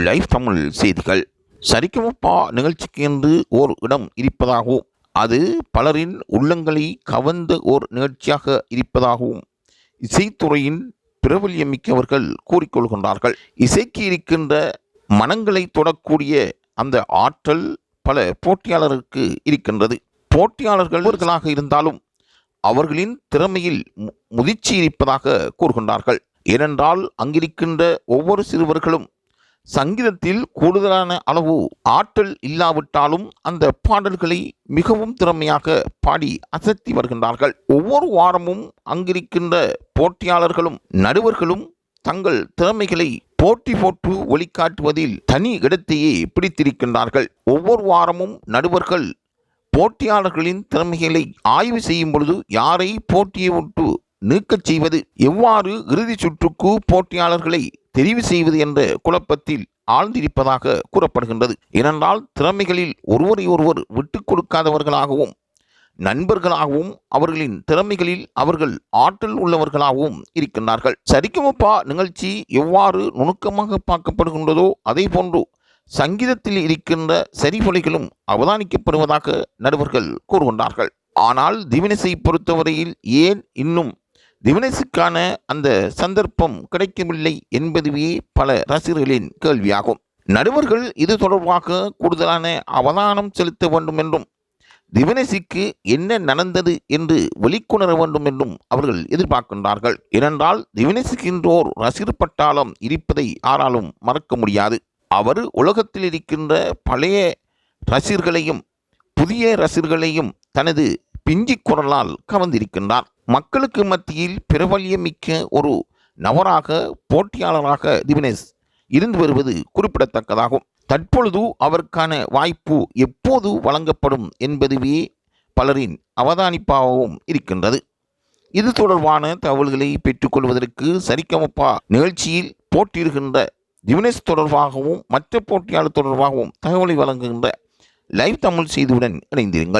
Live Tamil செய்திகள். சரிகமபா நிகழ்ச்சிக்கு என்று ஓர் இடம் இருப்பதாகவும் அது பலரின் உள்ளங்களை கவர்ந்த ஓர் நிகழ்ச்சியாக இருப்பதாகவும் இசைத்துறையின் பிரபல்யமிக்கவர்கள் கூறிக்கொள்கின்றார்கள். இசைக்கு இருக்கின்ற மனங்களை தொடக்கூடிய அந்த ஆற்றல் பல போட்டியாளருக்கு இருக்கின்றது. போட்டியாளர்களாக இருந்தாலும் அவர்களின் திறமையில் முதிர்ச்சி இருப்பதாக கூறுகின்றார்கள். ஏனென்றால் அங்கிருக்கின்ற ஒவ்வொரு சிறுவர்களும் சங்கீதத்தில் கூடுதலான அளவு ஆற்றல் இல்லாவிட்டாலும் அந்த பாடல்களை மிகவும் திறமையாக பாடி அசத்தி வருகின்றார்கள். ஒவ்வொரு வாரமும் அங்கிருக்கின்ற போட்டியாளர்களும் நடுவர்களும் தங்கள் திறமைகளை போட்டி போட்டு வெளிக்காட்டுவதில் தனி இடத்தையே பிடித்திருக்கின்றார்கள். ஒவ்வொரு வாரமும் நடுவர்கள் போட்டியாளர்களின் திறமைகளை ஆய்வு செய்யும் பொழுது யாரை போட்டியை விட்டு நீக்கச் செய்வது, எவ்வாறு இறுதி சுற்றுக்கு போட்டியாளர்களை தெரிவு செய்வது என்ற குழப்பத்தில் ஆழ்ந்திருப்பதாக கூறப்படுகின்றது. ஏனென்றால் திறமைகளில் ஒருவரை ஒருவர் விட்டுக் கொடுக்காதவர்களாகவும் நண்பர்களாகவும் அவர்களின் திறமைகளில் அவர்கள் ஆற்றல் உள்ளவர்களாகவும் இருக்கின்றார்கள். சரிகமபா நிகழ்ச்சி எவ்வாறு நுணுக்கமாக பார்க்கப்படுகின்றதோ அதே போன்று சங்கீதத்தில் இருக்கின்ற சரிபொலிகளும் அவதானிக்கப்படுவதாக நடுவர்கள் கூறுகின்றார்கள். ஆனால் திவினேசை பொறுத்தவரையில் ஏன் இன்னும் திவினேசுக்கான அந்த சந்தர்ப்பம் கிடைக்கவில்லை என்பதுவே பல ரசிகர்களின் கேள்வியாகும். நடுவர்கள் இது தொடர்பாக கூடுதலான அவதானம் செலுத்த வேண்டும் என்றும் திவினேசுக்கு என்ன நடந்தது என்று வெளிக்கொணர வேண்டும் என்றும் அவர்கள் எதிர்பார்க்கின்றார்கள். ஏனென்றால் திவினேசுக்கு இன்றோர் ரசிகர் பட்டாளம் இருப்பதை யாராலும் மறக்க முடியாது. அவர் உலகத்தில் இருக்கின்ற பழைய ரசிகர்களையும் புதிய ரசிகர்களையும் தனது பிஞ்சி குரலால் கவர்ந்திருக்கின்றார். மக்களுக்கு மத்தியில் பிரபல்யமிக்க ஒரு நபராக போட்டியாளராக திவினேஷ் இருந்து வருவது குறிப்பிடத்தக்கதாகும். தற்பொழுது அவருக்கான வாய்ப்பு எப்போது வழங்கப்படும் என்பதுவே பலரின் அவதானிப்பாகவும் இருக்கின்றது. இது தொடர்பான தகவல்களை பெற்றுக்கொள்வதற்கு சரிகமபா நிகழ்ச்சியில் போட்டியிடுகின்ற திவினேஷ் தொடர்பாகவும் மற்ற போட்டியாளர் தொடர்பாகவும் தகவலை வழங்குகின்ற லைவ் தமிழ் செய்தியுடன் இணைந்திருங்கள்.